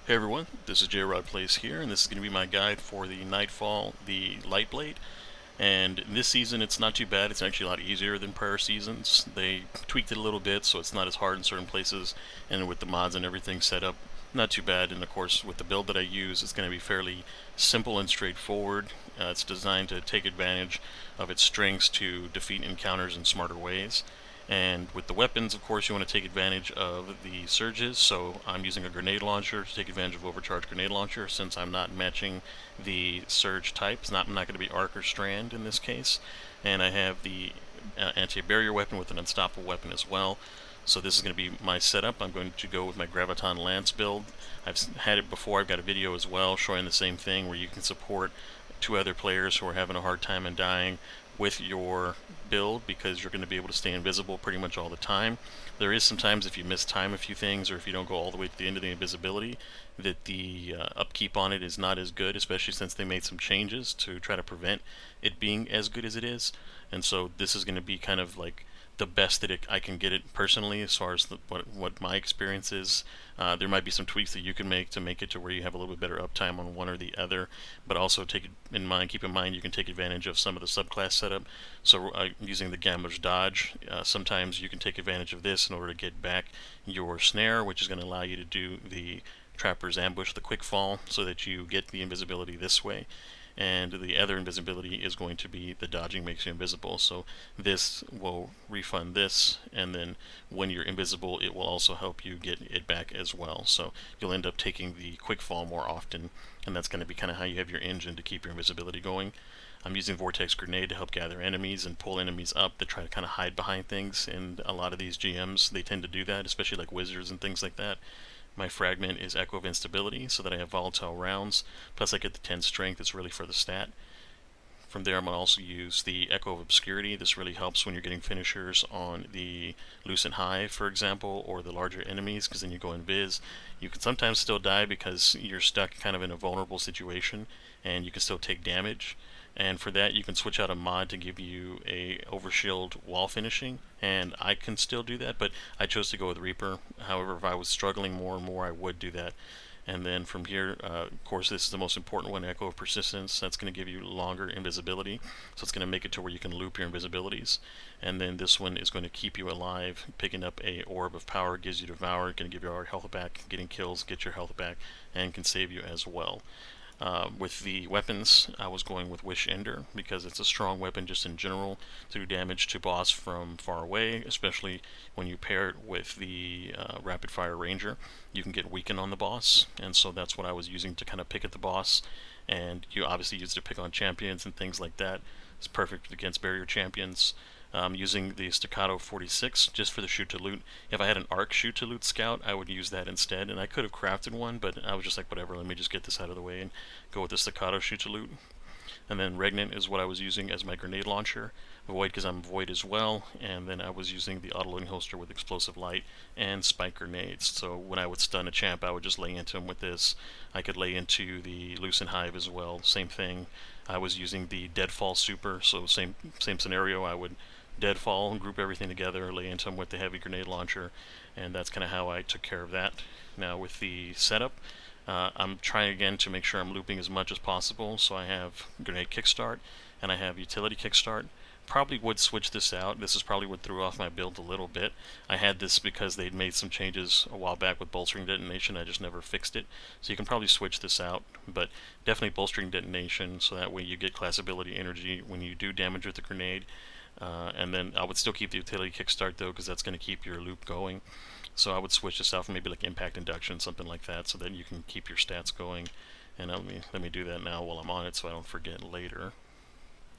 Hey everyone, this is J-Rod Plays here, and this is going to be my guide for the Nightfall, the Lightblade. And this season it's not too bad, it's actually a lot easier than prior seasons. They tweaked it a little bit so it's not as hard in certain places, and with the mods and everything set up, not too bad. And of course with the build that I use, it's going to be fairly simple and straightforward. It's designed to take advantage of its strengths to defeat encounters in smarter ways. And with the weapons, of course, you want to take advantage of the surges. So I'm using a grenade launcher to take advantage of overcharged grenade launcher since I'm not matching the surge type. I'm not going to be arc or strand in this case. And I have the anti-barrier weapon with an unstoppable weapon as well. So this is going to be my setup. I'm going to go with my Graviton Lance build. I've had it before. I've got a video as well showing the same thing where you can support two other players who are having a hard time and dying with your build because you're going to be able to stay invisible pretty much all the time. There is sometimes if you miss time a few things or if you don't go all the way to the end of the invisibility that the upkeep on it is not as good, especially since they made some changes to try to prevent it being as good as it is. And so this is going to be kind of like the best that I can get it personally as far as what my experience is. There might be some tweaks that you can make to make it to where you have a little bit better uptime on one or the other, but also keep in mind you can take advantage of some of the subclass setup. So using the Gambler's Dodge, sometimes you can take advantage of this in order to get back your snare, which is going to allow you to do the Trapper's Ambush, the quick fall, so that you get the invisibility this way. And the other invisibility is going to be the dodging makes you invisible. So this will refund this, and then when you're invisible it will also help you get it back as well. So you'll end up taking the quick fall more often, and that's going to be kind of how you have your engine to keep your invisibility going. I'm using Vortex Grenade to help gather enemies and pull enemies up that try to kind of hide behind things, and a lot of these GMs, they tend to do that, especially like wizards and things like that. My fragment is Echo of Instability so that I have volatile rounds, plus I get the 10 strength. It's really for the stat. From there I'm going to also use the Echo of Obscurity. This really helps when you're getting finishers on the Lucent Hive, for example, or the larger enemies, because then you go invis. You can sometimes still die because you're stuck kind of in a vulnerable situation, and you can still take damage. And for that you can switch out a mod to give you a overshield wall finishing, and I can still do that, but I chose to go with Reaper. However, if I was struggling more and more, I would do that. And then from here, of course, this is the most important one, Echo of Persistence. That's going to give you longer invisibility, so it's going to make it to where you can loop your invisibilities. And then this one is going to keep you alive. Picking up a Orb of Power gives you Devour, going to give you all your health back. Getting kills, get your health back, and can save you as well. With the weapons, I was going with Wish Ender because it's a strong weapon just in general to do damage to boss from far away, especially when you pair it with the Rapid Fire Ranger. You can get weakened on the boss, and so that's what I was using to kind of pick at the boss. And you obviously use it to pick on champions and things like that. It's perfect against barrier champions. Using the Staccato 46 just for the shoot to loot. If I had an arc shoot to loot scout, I would use that instead, and I could have crafted one, but I was just like, whatever, let me just get this out of the way and go with the Staccato shoot to loot. And then Regnant is what I was using as my grenade launcher. Void because I'm Void as well, and then I was using the autoloading holster with explosive light and spike grenades. So when I would stun a champ, I would just lay into him with this. I could lay into the Lucent Hive as well, same thing. I was using the Deadfall super, so same scenario. I would Deadfall and group everything together, lay into him with the heavy grenade launcher, and that's kind of how I took care of that. Now with the setup, I'm trying again to make sure I'm looping as much as possible, so I have Grenade Kickstart and I have Utility Kickstart. Probably would switch this out. This is probably what threw off my build a little bit. I had this because they'd made some changes a while back with Bolstering Detonation. I just never fixed it. So you can probably switch this out, but definitely Bolstering Detonation, so that way you get class ability energy when you do damage with the grenade. And then I would still keep the Utility Kickstart though, because that's going to keep your loop going. So I would switch this out for maybe like Impact Induction, something like that, so that you can keep your stats going. And let me do that now while I'm on it so I don't forget later.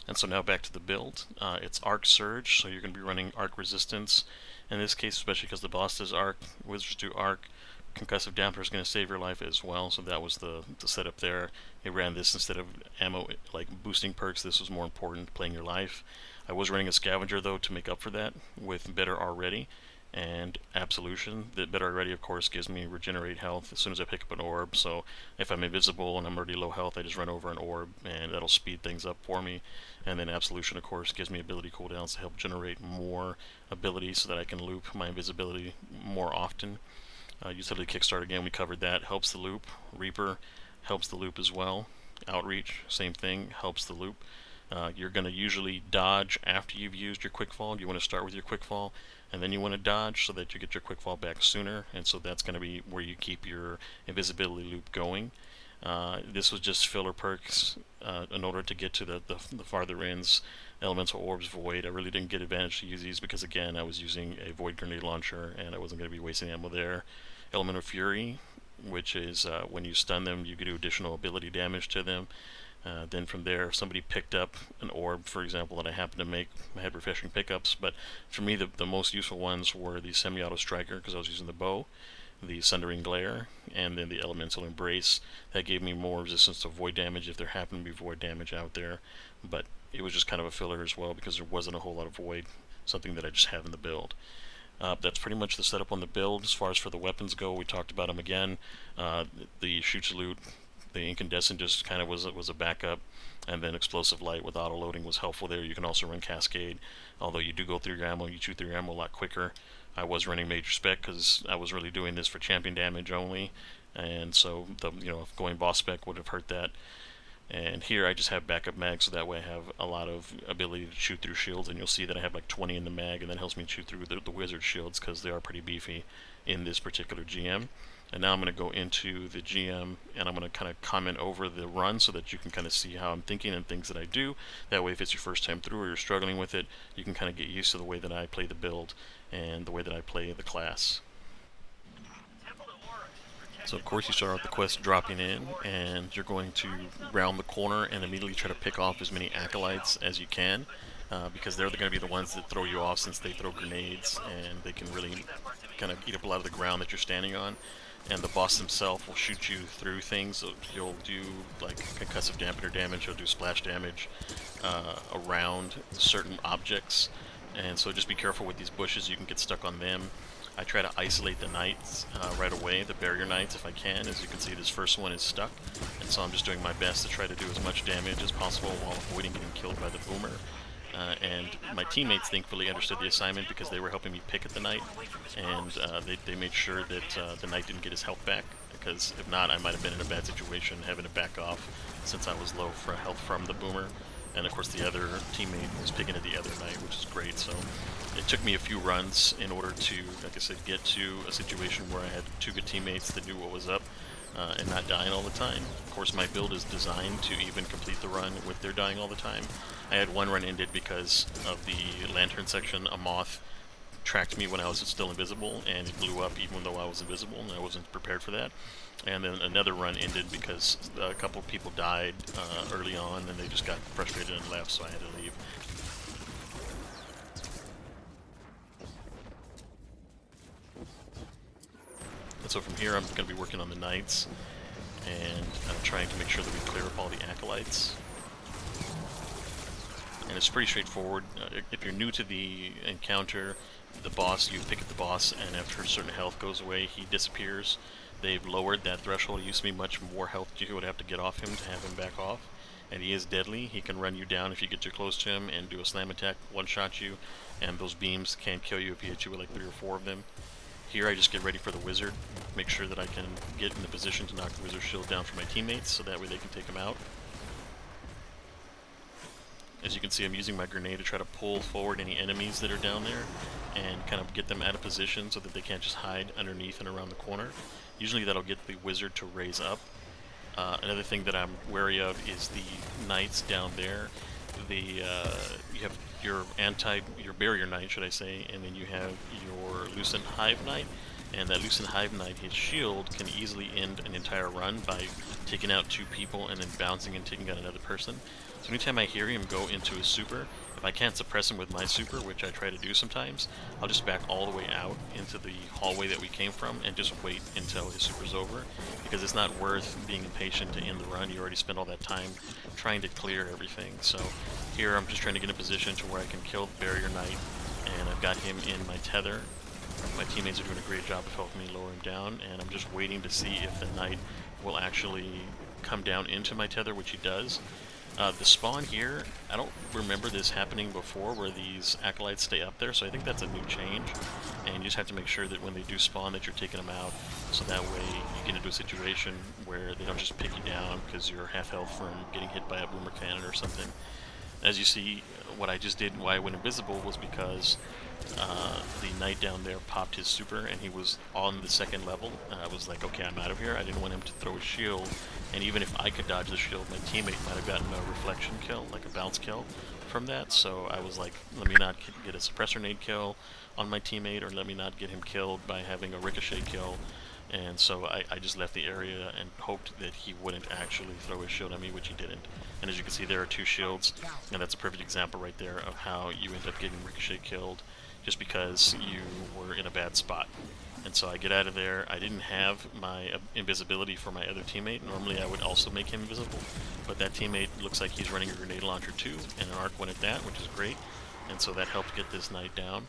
And so now back to the build. It's Arc Surge, so you're going to be running Arc Resistance. In this case, especially because the boss does Arc, Wizards do Arc. Concussive Damper is going to save your life as well, so that was the setup there. It ran this instead of ammo, like boosting perks. This was more important, playing your life. I was running a Scavenger though to make up for that with Better Already and Absolution. The Better Already, of course, gives me regenerate health as soon as I pick up an orb, so if I'm invisible and I'm already low health, I just run over an orb and that'll speed things up for me. And then Absolution, of course, gives me ability cooldowns to help generate more ability so that I can loop my invisibility more often. Utility Kickstart, again, we covered that. Helps the loop. Reaper helps the loop as well. Outreach, same thing, helps the loop. You're going to usually dodge after you've used your quick fall. You want to start with your quick fall, and then you want to dodge so that you get your quick fall back sooner, and so that's going to be where you keep your invisibility loop going. This was just filler perks in order to get to the farther ends. Elemental Orbs, Void. I really didn't get advantage to use these because, again, I was using a Void Grenade Launcher and I wasn't going to be wasting ammo there. Elemental Fury, which is when you stun them, you can do additional ability damage to them. Then from there, if somebody picked up an orb, for example, that I happened to make, I had refreshing pickups, but for me the most useful ones were the Semi-Auto Striker, because I was using the bow, the Sundering Glare, and then the Elemental Embrace. That gave me more resistance to void damage if there happened to be void damage out there, but it was just kind of a filler as well because there wasn't a whole lot of void, something that I just have in the build. That's pretty much the setup on the build. As far as for the weapons go, we talked about them again. The Shoot Salute, the Incandescent just kind of was a backup, and then Explosive Light with auto loading was helpful there. You can also run Cascade, although you do go through your ammo, you chew through your ammo a lot quicker. I was running Major Spec because I was really doing this for champion damage only, and so going boss spec would have hurt that. And here I just have backup mags, so that way I have a lot of ability to shoot through shields, and you'll see that I have like 20 in the mag, and that helps me shoot through the wizard shields because they are pretty beefy in this particular GM. And now I'm going to go into the GM, and I'm going to kind of comment over the run so that you can kind of see how I'm thinking and things that I do. That way if it's your first time through or you're struggling with it, you can kind of get used to the way that I play the build and the way that I play the class. So of course you start out the quest dropping in, and you're going to round the corner and immediately try to pick off as many acolytes as you can, because they're going to be the ones that throw you off, since they throw grenades and they can really kind of eat up a lot of the ground that you're standing on. And the boss himself will shoot you through things. So you'll do like concussive dampener damage, you'll do splash damage around certain objects, and so just be careful with these bushes, you can get stuck on them. I try to isolate the knights right away, the barrier knights, if I can. As you can see, this first one is stuck, and so I'm just doing my best to try to do as much damage as possible while avoiding getting killed by the boomer. And my teammates thankfully understood the assignment because they were helping me pick at the knight, and they made sure that the knight didn't get his health back, because if not, I might have been in a bad situation having to back off since I was low for health from the boomer. And of course the other teammate was picking at the other knight, which is great. So it took me a few runs in order to, like I said, get to a situation where I had two good teammates that knew what was up and not dying all the time. Of course my build is designed to even complete the run with their dying all the time. I had one run ended because of the lantern section. A moth tracked me when I was still invisible, and it blew up even though I was invisible, and I wasn't prepared for that. And then another run ended because a couple of people died early on, and they just got frustrated and left, so I had to leave. And so from here I'm going to be working on the knights, and trying to make sure that we clear up all the acolytes. And it's pretty straightforward. If you're new to the encounter, the boss, you pick at the boss, and after a certain health goes away, he disappears. They've lowered that threshold. It used to be much more health you would have to get off him to have him back off. And he is deadly. He can run you down if you get too close to him and do a slam attack, one-shot you, and those beams can't kill you if he hits you with like 3 or 4 of them. Here I just get ready for the wizard, make sure that I can get in the position to knock the wizard shield down for my teammates, so that way they can take him out. As you can see, I'm using my grenade to try to pull forward any enemies that are down there and kind of get them out of position so that they can't just hide underneath and around the corner. Usually that'll get the wizard to raise up. Another thing that I'm wary of is the knights down there. You have your barrier knight, should I say, and then you have your Lucent Hive Knight. And that Lucent Hive Knight, his shield can easily end an entire run by taking out 2 people and then bouncing and taking out another person. So anytime I hear him go into his super, if I can't suppress him with my super, which I try to do sometimes, I'll just back all the way out into the hallway that we came from and just wait until his super's over, because it's not worth being impatient to end the run. You already spent all that time trying to clear everything. So here I'm just trying to get in a position to where I can kill the barrier knight, and I've got him in my tether. My teammates are doing a great job of helping me lower him down, and I'm just waiting to see if the knight will actually come down into my tether, which he does. The spawn here, I don't remember this happening before where these acolytes stay up there, so I think that's a new change. And you just have to make sure that when they do spawn that you're taking them out, so that way you get into a situation where they don't just pick you down because you're half health from getting hit by a boomer cannon or something. As you see, what I just did and why I went invisible was because the knight down there popped his super and he was on the second level. I was like, okay, I'm out of here. I didn't want him to throw a shield, and even if I could dodge the shield, my teammate might have gotten a reflection kill, like a bounce kill from that. So I was like, let me not get a suppressor nade kill on my teammate, or let me not get him killed by having a ricochet kill. And so I just left the area and hoped that he wouldn't actually throw his shield at me, which he didn't. And as you can see, there are two shields, and that's a perfect example right there of how you end up getting ricochet killed just because you were in a bad spot. And so I get out of there. I didn't have my invisibility for my other teammate. Normally I would also make him invisible, but that teammate looks like he's running a grenade launcher too, and an arc went at that, which is great. And so that helped get this knight down.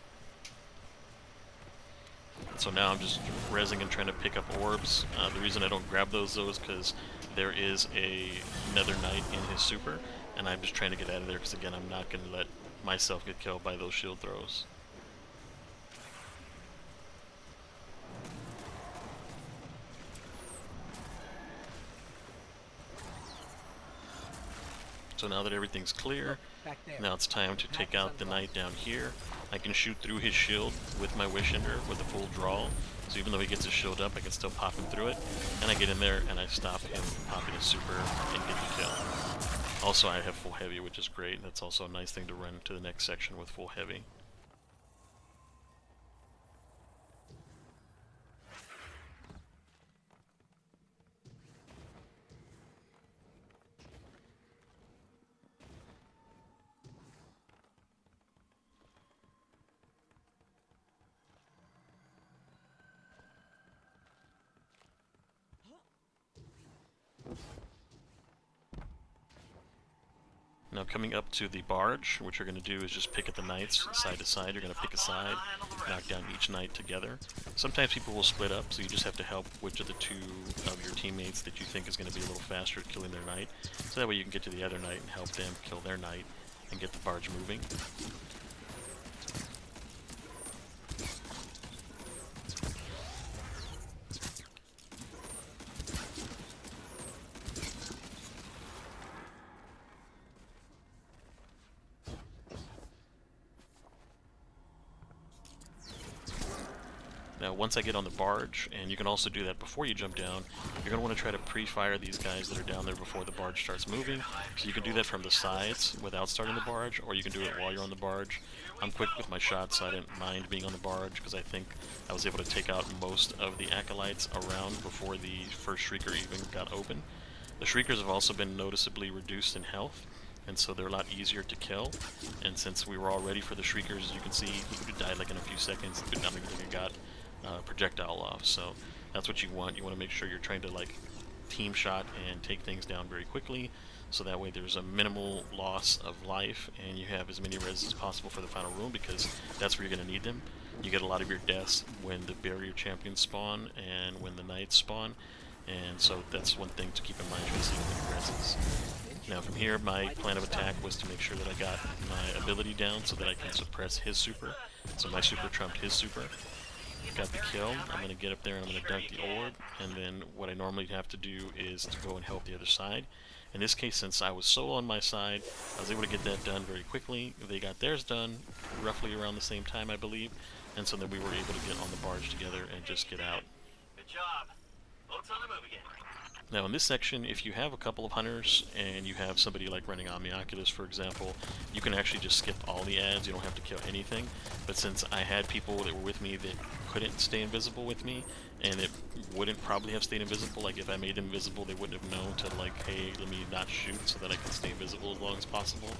So now I'm just rezzing and trying to pick up orbs. The reason I don't grab those though is because there is another knight in his super, and I'm just trying to get out of there because again I'm not going to let myself get killed by those shield throws. So now that everything's clear, now it's time to take out the knight down here. I can shoot through his shield with my Wish Ender with a full draw. So even though he gets his shield up, I can still pop him through it. And I get in there and I stop him popping his super and get the kill. Also, I have full heavy, which is great. That's also a nice thing to run to the next section with full heavy. Now coming up to the barge, what you're going to do is just pick at the knights side to side. You're going to pick a side, knock down each knight together. Sometimes people will split up, so you just have to help which of the two of your teammates that you think is going to be a little faster at killing their knight. So that way you can get to the other knight and help them kill their knight and get the barge moving. Now once I get on the barge, and you can also do that before you jump down, you're going to want to try to pre-fire these guys that are down there before the barge starts moving. So you can do that from the sides without starting the barge, or you can do it while you're on the barge. I'm quick with my shots, so I didn't mind being on the barge because I think I was able to take out most of the acolytes around before the first Shrieker even got open. The Shriekers have also been noticeably reduced in health, and so they're a lot easier to kill. And since we were all ready for the Shriekers, as you can see, he could die like in a few seconds. He could not even got projectile off. So that's what you want. You want to make sure you're trying to like team shot and take things down very quickly, so that way there's a minimal loss of life and you have as many res as possible for the final room, because that's where you're going to need them. You get a lot of your deaths when the barrier champions spawn and when the knights spawn, and so that's one thing to keep in mind when seeing the reses. Now from here, my plan of attack was to make sure that I got my ability down so that I can suppress his super. So my super trumped his super. Got the kill. I'm going to get up there and I'm going to dunk the orb, and then what I normally have to do is to go and help the other side. In this case, since I was so on my side, I was able to get that done very quickly. They got theirs done roughly around the same time, I believe, and so then we were able to get on the barge together and just get out. Good job. Boat's on the move again. Now in this section, if you have a couple of hunters and you have somebody like running Omnioculus, for example, you can actually just skip all the ads. You don't have to kill anything. But since I had people that were with me that couldn't stay invisible with me, and it wouldn't probably have stayed invisible, like if I made them invisible, they wouldn't have known to like, hey, let me not shoot so that I can stay invisible as long as possible.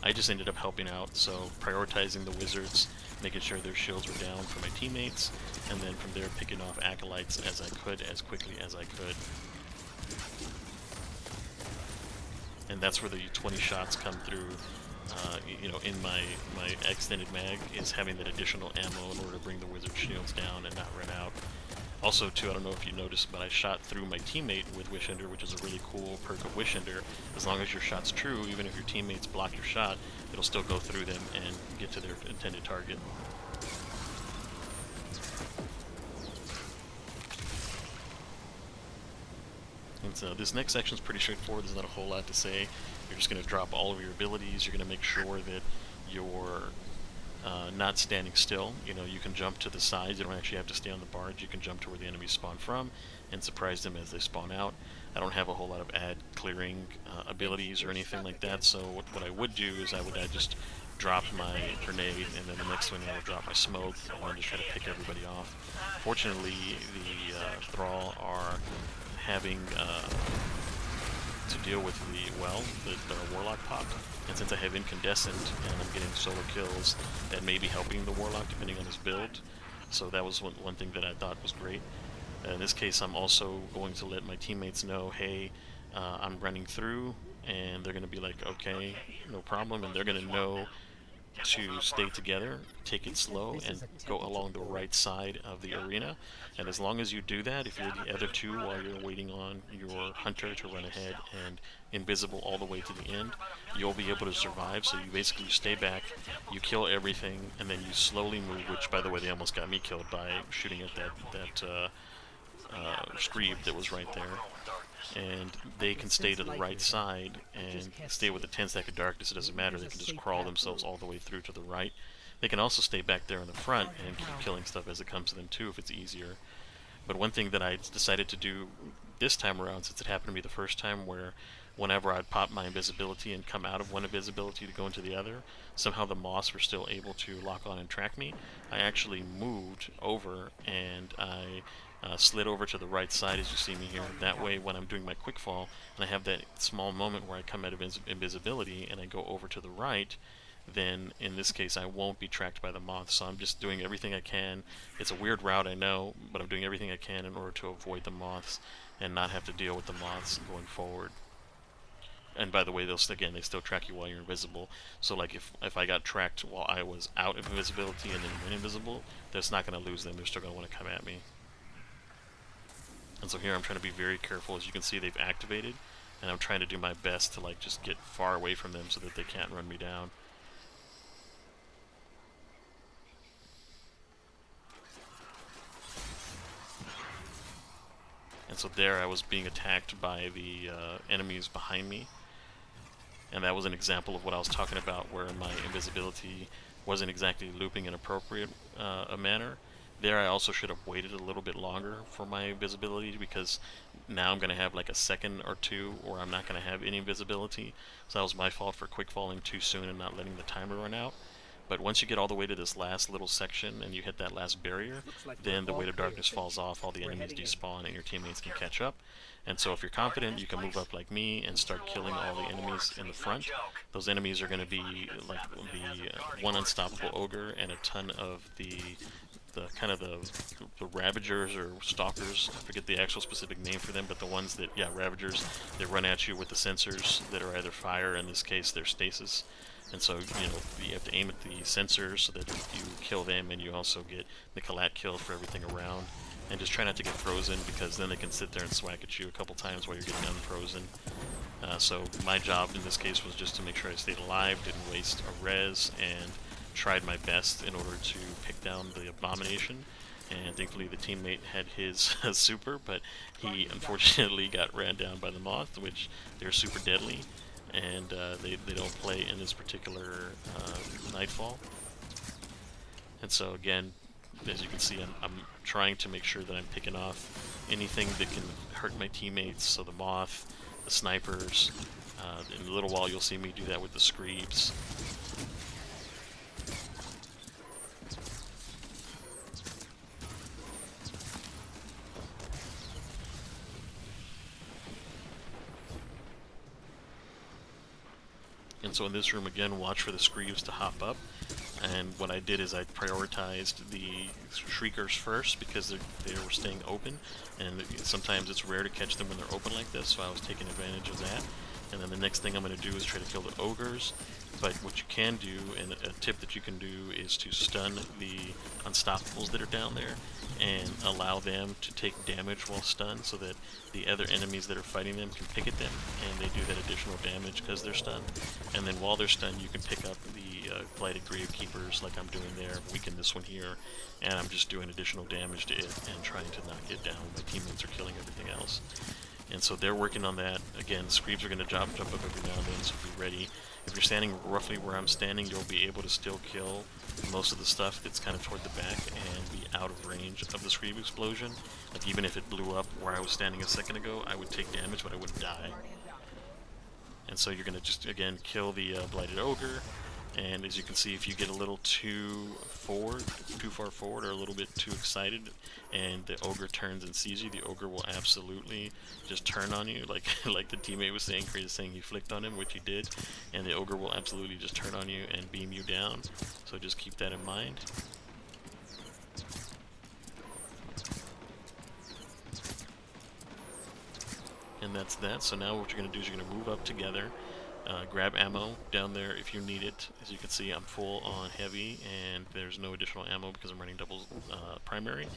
I just ended up helping out, so prioritizing the wizards, making sure their shields were down for my teammates, and then from there picking off acolytes as I could, as quickly as I could. And that's where the 20 shots come through, you know, in my extended mag, is having that additional ammo in order to bring the wizard shields down and not run out. Also, too, I don't know if you noticed, but I shot through my teammate with Wish Ender, which is a really cool perk of Wish Ender. As long as your shot's true, even if your teammates block your shot, it'll still go through them and get to their intended target. And so this next section is pretty straightforward. There's not a whole lot to say. You're just going to drop all of your abilities. You're going to make sure that you're not standing still. You know, you can jump to the sides. You don't actually have to stay on the barge. You can jump to where the enemies spawn from and surprise them as they spawn out. I don't have a whole lot of ad clearing abilities or anything like that, so what I would do is I would just drop my grenade, and then the next thing I would drop my smoke, and then just try to pick everybody off. Fortunately, the Thrall are having to deal with the Warlock popped, and since I have Incandescent and I'm getting solo kills, that may be helping the Warlock depending on his build, so that was one thing that I thought was great. In this case, I'm also going to let my teammates know, hey, I'm running through, and they're going to be like, okay, no problem, and they're going to know to stay together, take it slow, and go along the right side of the arena. And as long as you do that, if you're the other two while you're waiting on your hunter to run ahead and invisible all the way to the end, you'll be able to survive. So you basically stay back, you kill everything, and then you slowly move, which, by the way, they almost got me killed by shooting at that screed that was right there. And they can stay to the right side and stay with the 10-second darkness. It doesn't matter, they can just crawl themselves all the way through to the right. They can also stay back there in the front and keep killing stuff as it comes to them too if it's easier. But one thing that I decided to do this time around, since it happened to be the first time, where whenever I'd pop my invisibility and come out of one invisibility to go into the other, somehow the moths were still able to lock on and track me. I actually moved over and I slid over to the right side as you see me here. That way when I'm doing my quick fall and I have that small moment where I come out of invisibility and I go over to the right, then in this case I won't be tracked by the moths. So I'm just doing everything I can. It's a weird route, I know, but I'm doing everything I can in order to avoid the moths and not have to deal with the moths going forward. And by the way, they still track you while you're invisible. So like if I got tracked while I was out of invisibility and then went invisible, that's not going to lose them. They're still going to want to come at me. And so here I'm trying to be very careful. As you can see, they've activated, and I'm trying to do my best to like just get far away from them so that they can't run me down. And so there I was being attacked by the enemies behind me. And that was an example of what I was talking about, where my invisibility wasn't exactly looping in appropriate a manner. There I also should have waited a little bit longer for my invisibility, because now I'm going to have like a second or two where I'm not going to have any invisibility. So that was my fault for quick falling too soon and not letting the timer run out. But once you get all the way to this last little section and you hit that last barrier, then the weight of darkness falls off, all the enemies despawn, and your teammates can catch up. And so if you're confident, you can move up like me and start killing all the enemies in the front. Those enemies are going to be like the one unstoppable ogre and a ton of the Ravagers or Stalkers. I forget the actual specific name for them, but the ones that, Ravagers, they run at you with the sensors that are either fire, in this case they're stasis. And so, you have to aim at the sensors so that you kill them, and you also get the collat kill for everything around. And just try not to get frozen, because then they can sit there and swag at you a couple times while you're getting unfrozen. So my job in this case was just to make sure I stayed alive, didn't waste a res, and tried my best in order to pick down the Abomination. And thankfully the teammate had his super, but he unfortunately got ran down by the Moth, which they're super deadly, and they don't play in this particular Nightfall. And so again, as you can see, I'm trying to make sure that I'm picking off anything that can hurt my teammates. So the Moth, the snipers, in a little while you'll see me do that with the Screeps. And so in this room again, watch for the Screeves to hop up. And what I did is I prioritized the Shriekers first, because they were staying open, and sometimes it's rare to catch them when they're open like this, so I was taking advantage of that. And then the next thing I'm going to do is try to kill the ogres. But what you can do, and a tip that you can do, is to stun the unstoppables that are down there and allow them to take damage while stunned, so that the other enemies that are fighting them can pick at them, and they do that additional damage because they're stunned. And then while they're stunned, you can pick up the Blighted Gravekeepers like I'm doing there, weaken this one here, and I'm just doing additional damage to it and trying to knock it down. My teammates are killing everything else. And so they're working on that. Again, Screeps are going to jump up every now and then, so be ready. If you're standing roughly where I'm standing, you'll be able to still kill most of the stuff that's kind of toward the back and be out of range of the Screep explosion. Like, even if it blew up where I was standing a second ago, I would take damage, but I wouldn't die. And so you're going to just, again, kill the Blighted Ogre. And as you can see, if you get a little too far forward, or a little bit too excited, and the ogre turns and sees you, the ogre will absolutely just turn on you, like like the teammate was saying, Crazy saying he flicked on him, which he did, and the ogre will absolutely just turn on you and beam you down. So just keep that in mind. And that's that. So now what you're going to do is you're going to move up together. Grab ammo down there if you need it. As you can see, I'm full on heavy, and there's no additional ammo because I'm running double primary.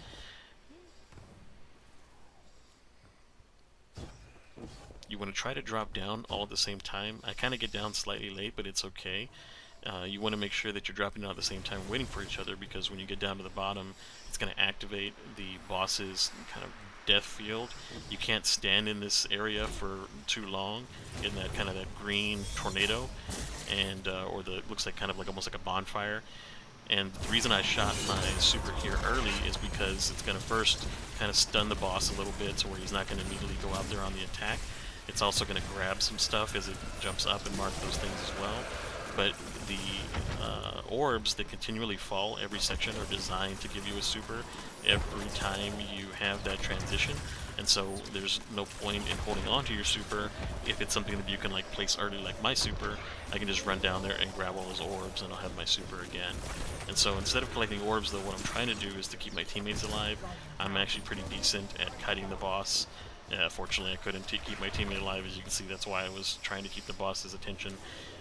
You want to try to drop down all at the same time. I kind of get down slightly late, but it's okay. You want to make sure that you're dropping down at the same time, waiting for each other, because when you get down to the bottom, it's going to activate the boss's kind of death field. You can't stand in this area for too long in that kind of that green tornado, and or the looks like kind of like almost like a bonfire. And the reason I shot my super here early is because it's going to first kind of stun the boss a little bit, so where he's not going to immediately go out there on the attack. It's also going to grab some stuff as it jumps up and mark those things as well. But the orbs that continually fall every section are designed to give you a super every time you have that transition. And so there's no point in holding on to your super if it's something that you can like place early, like my super. I can just run down there and grab all those orbs and I'll have my super again. And so instead of collecting orbs, though, what I'm trying to do is to keep my teammates alive. I'm actually pretty decent at kiting the boss. Fortunately, I couldn't keep my teammate alive, as you can see. That's why I was trying to keep the boss's attention.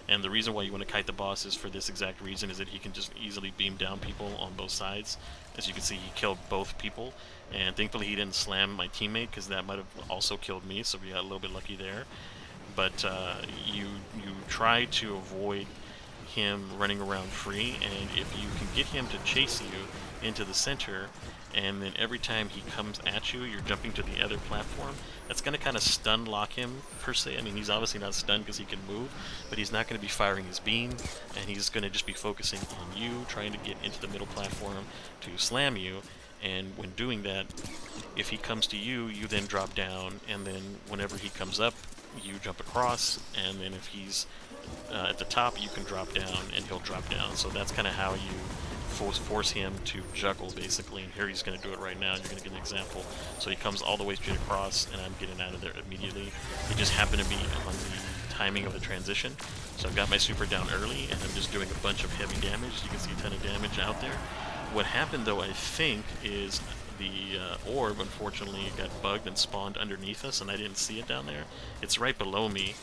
And the reason why you want to kite the boss is for this exact reason, is that he can just easily beam down people on both sides. As you can see, he killed both people, and thankfully he didn't slam my teammate, because that might have also killed me, so we got a little bit lucky there. But you try to avoid him running around free, and if you can get him to chase you into the center, and then every time he comes at you, you're jumping to the other platform, that's going to kind of stun lock him, per se. I mean, he's obviously not stunned because he can move, but he's not going to be firing his beam, and he's going to just be focusing on you, trying to get into the middle platform to slam you. And when doing that, if he comes to you, you then drop down, and then whenever he comes up, you jump across, and then if he's at the top, you can drop down, and he'll drop down. So that's kind of how you force him to juggle, basically. And here he's going to do it right now, and you're going to get an example. So he comes all the way straight across, and I'm getting out of there immediately. It just happened to be on the timing of the transition. So I've got my super down early, and I'm just doing a bunch of heavy damage. You can see a ton of damage out there. What happened, though, I think, is the orb, unfortunately, got bugged and spawned underneath us, and I didn't see it down there. It's right below me,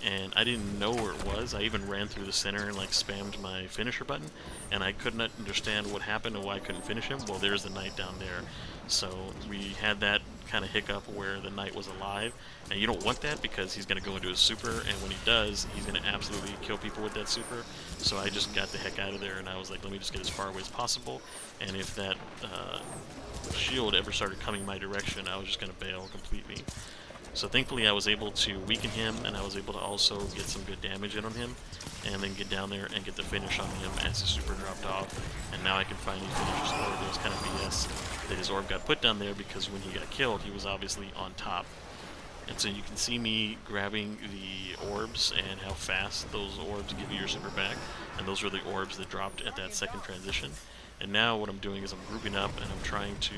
and I didn't know where it was. I even ran through the center and like spammed my finisher button, and I could not understand what happened and why I couldn't finish him. Well, there's the knight down there. So we had that kind of hiccup where the knight was alive, and you don't want that because he's going to go into his super, and when he does, he's going to absolutely kill people with that super. So I just got the heck out of there, and I was like, let me just get as far away as possible, and if that shield ever started coming my direction, I was just going to bail completely. So thankfully I was able to weaken him, and I was able to also get some good damage in on him, and then get down there and get the finish on him as his super dropped off. And now I can finally finish his orb. It was kind of BS that his orb got put down there, because when he got killed, he was obviously on top. And so you can see me grabbing the orbs and how fast those orbs give you your super back. And those were the orbs that dropped at that second transition. And now what I'm doing is I'm grouping up, and I'm trying to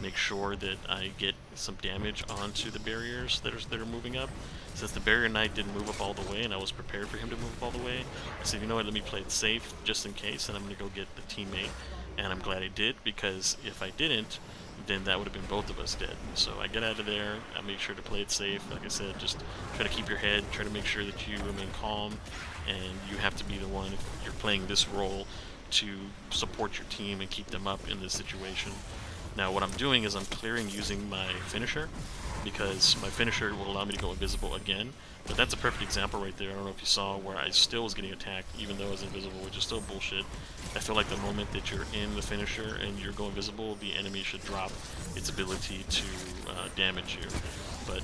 make sure that I get some damage onto the barriers that are moving up. Since the barrier knight didn't move up all the way, and I was prepared for him to move up all the way, I said, you know what, let me play it safe just in case, and I'm going to go get the teammate. And I'm glad I did, because if I didn't, then that would have been both of us dead. So I get out of there, I make sure to play it safe. Like I said, just try to keep your head, try to make sure that you remain calm, and you have to be the one, if you're playing this role, to support your team and keep them up in this situation. Now what I'm doing is I'm clearing using my finisher, because my finisher will allow me to go invisible again. But that's a perfect example right there. I don't know if you saw where I still was getting attacked even though I was invisible, which is still bullshit. I feel like the moment that you're in the finisher and you're going invisible, the enemy should drop its ability to damage you. But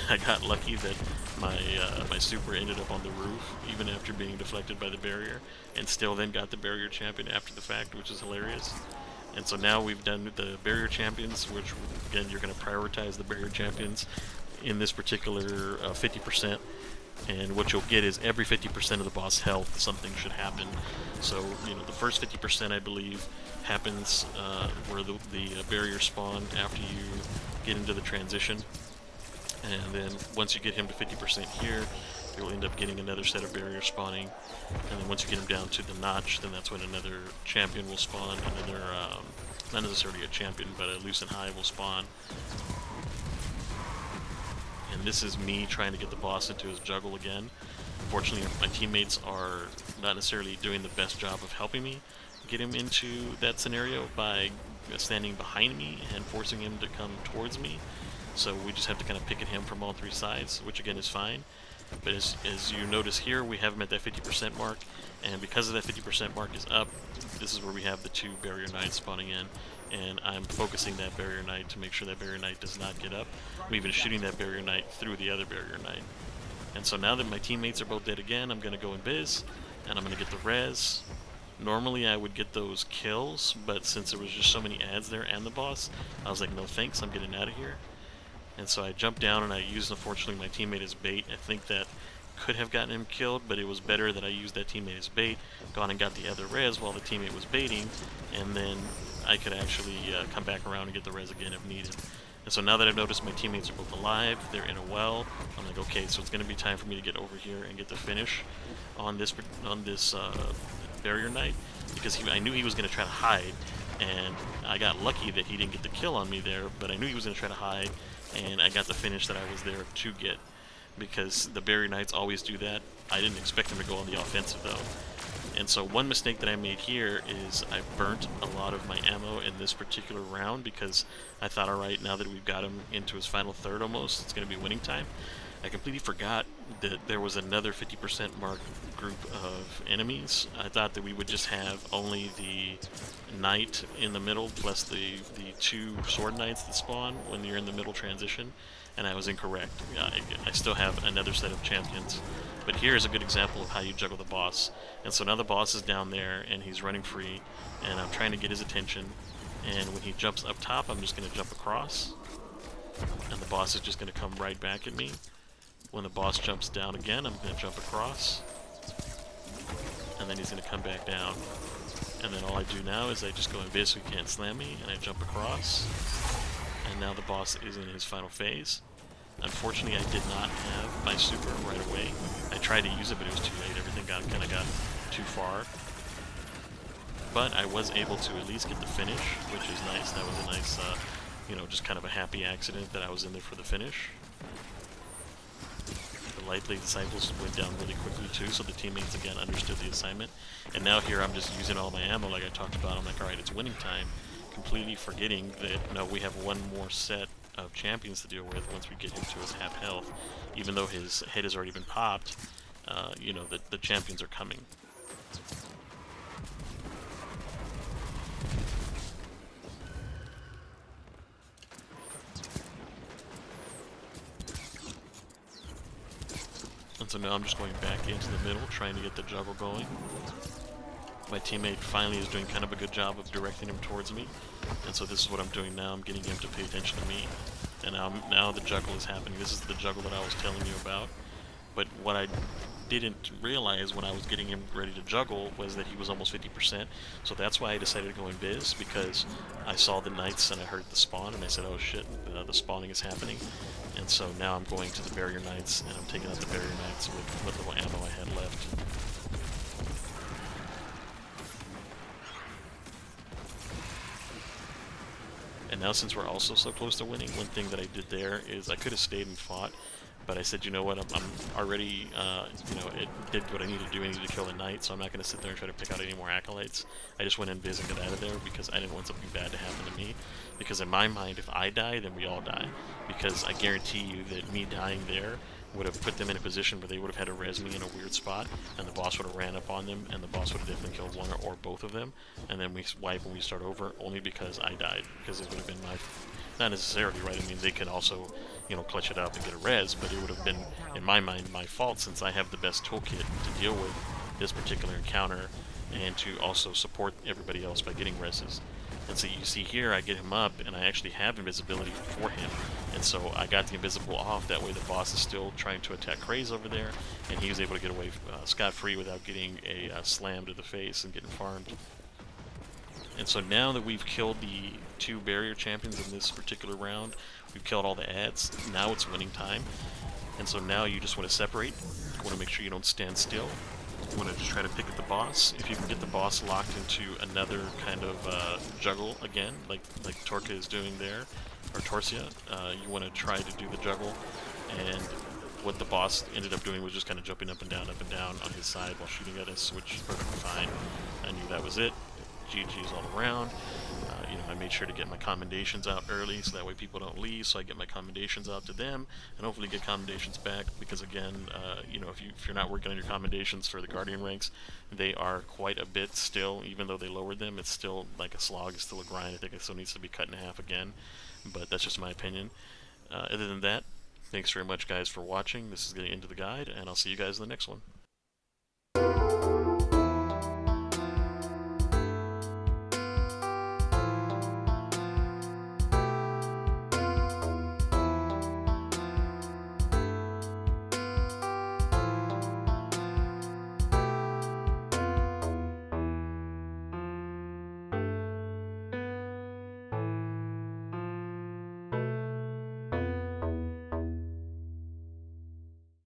I got lucky that my super ended up on the roof even after being deflected by the barrier, and still then got the barrier champion after the fact, which is hilarious. And so now we've done the barrier champions, which again you're going to prioritize the barrier champions in this particular 50%, and what you'll get is every 50% of the boss health something should happen. So you know the first 50% I believe happens where the barrier spawn after you get into the transition, and then once you get him to 50% here, you'll end up getting another set of barriers spawning, and then once you get him down to the notch, then that's when another champion will spawn, another, not necessarily a champion, but a Lucent High will spawn. And this is me trying to get the boss into his juggle again. Unfortunately, my teammates are not necessarily doing the best job of helping me get him into that scenario by standing behind me and forcing him to come towards me. So we just have to kind of pick at him from all three sides, which again is fine. But as you notice here, we have him at that 50% mark, and because of that 50% mark is up, this is where we have the two barrier knights spawning in, and I'm focusing that barrier knight to make sure that barrier knight does not get up. I'm even shooting that barrier knight through the other barrier knight. And so now that my teammates are both dead again, I'm going to go in biz, and I'm going to get the res. Normally I would get those kills, but since there was just so many ads there and the boss, I was like, no thanks, I'm getting out of here. And so I jumped down and I used, unfortunately, my teammate as bait. I think that could have gotten him killed, but it was better that I used that teammate as bait, gone and got the other res while the teammate was baiting, and then I could actually come back around and get the res again if needed. And so now that I've noticed my teammates are both alive, they're in a well, I'm like, okay, so it's going to be time for me to get over here and get the finish on this barrier knight, because I knew he was going to try to hide, and I got lucky that he didn't get the kill on me there, but I knew he was going to try to hide, and I got the finish that I was there to get, because the barrier knights always do that. I didn't expect them to go on the offensive though. And so one mistake that I made here is I burnt a lot of my ammo in this particular round, because I thought, alright, now that we've got him into his final third almost, it's going to be winning time. I completely forgot that there was another 50% mark group of enemies. I thought that we would just have only the knight in the middle plus the two sword knights that spawn when you're in the middle transition, and I was incorrect. I still have another set of champions. But here is a good example of how you juggle the boss. And so now the boss is down there and he's running free, and I'm trying to get his attention, and when he jumps up top, I'm just going to jump across, and the boss is just going to come right back at me. When the boss jumps down again, I'm going to jump across, and then he's going to come back down. And then all I do now is I just go invis so he can't slam me, and I jump across, and now the boss is in his final phase. Unfortunately, I did not have my super right away. I tried to use it, but it was too late. Everything kind of got too far. But I was able to at least get the finish, which is nice. That was a nice, you know, just kind of a happy accident that I was in there for the finish. The Lightblade Disciples went down really quickly too, so the teammates again understood the assignment. And now here I'm just using all my ammo like I talked about. I'm like, alright, it's winning time. Completely forgetting that, no, we have one more set of champions to deal with once we get him to his half health. Even though his head has already been popped, you know, the champions are coming. And so now I'm just going back into the middle, trying to get the juggle going. My teammate finally is doing kind of a good job of directing him towards me, and so this is what I'm doing now. I'm getting him to pay attention to me, and now the juggle is happening. This is the juggle that I was telling you about. But what I didn't realize when I was getting him ready to juggle was that he was almost 50%, so that's why I decided to go in biz, because I saw the knights and I heard the spawn, and I said, oh shit, the spawning is happening. And so now I'm going to the barrier knights, and I'm taking out the barrier knights with what little ammo I had left. And now since we're also so close to winning, one thing that I did there is I could have stayed and fought, but I said, you know what, I'm already, it did what I needed to do. I needed to kill a knight, so I'm not going to sit there and try to pick out any more acolytes. I just went in biz and got out of there because I didn't want something bad to happen to me. Because in my mind, if I die, then we all die. Because I guarantee you that me dying there would have put them in a position where they would have had to res me in a weird spot, and the boss would have ran up on them, and the boss would have definitely killed one or both of them, and then we wipe when we start over, only because I died, because it would have been my, not necessarily, right, I mean, they could also, clutch it up and get a res, but it would have been, in my mind, my fault, since I have the best toolkit to deal with this particular encounter, and to also support everybody else by getting reses. And so you see here, I get him up, and I actually have invisibility for him. And so I got the invisible off, that way the boss is still trying to attack Craze over there, and he was able to get away scot-free without getting a slam to the face and getting farmed. And so now that we've killed the 2 barrier champions in this particular round, we've killed all the ads, now it's winning time. And so now you just want to separate, you want to make sure you don't stand still. You want to just try to pick at the boss. If you can get the boss locked into another kind of juggle again, like Torka is doing there, or Torsia, you want to try to do the juggle. And what the boss ended up doing was just kind of jumping up and down on his side while shooting at us, which is perfectly fine. I knew that was it. GG's all around. I made sure to get my commendations out early so that way people don't leave, so I get my commendations out to them and hopefully get commendations back, because again, if you're not working on your commendations for the Guardian ranks, they are quite a bit still. Even though they lowered them, it's still like a slog, it's still a grind. I think it still needs to be cut in half again, but that's just my opinion. Other than that, thanks very much guys for watching. This is getting into the guide, and I'll see you guys in the next one.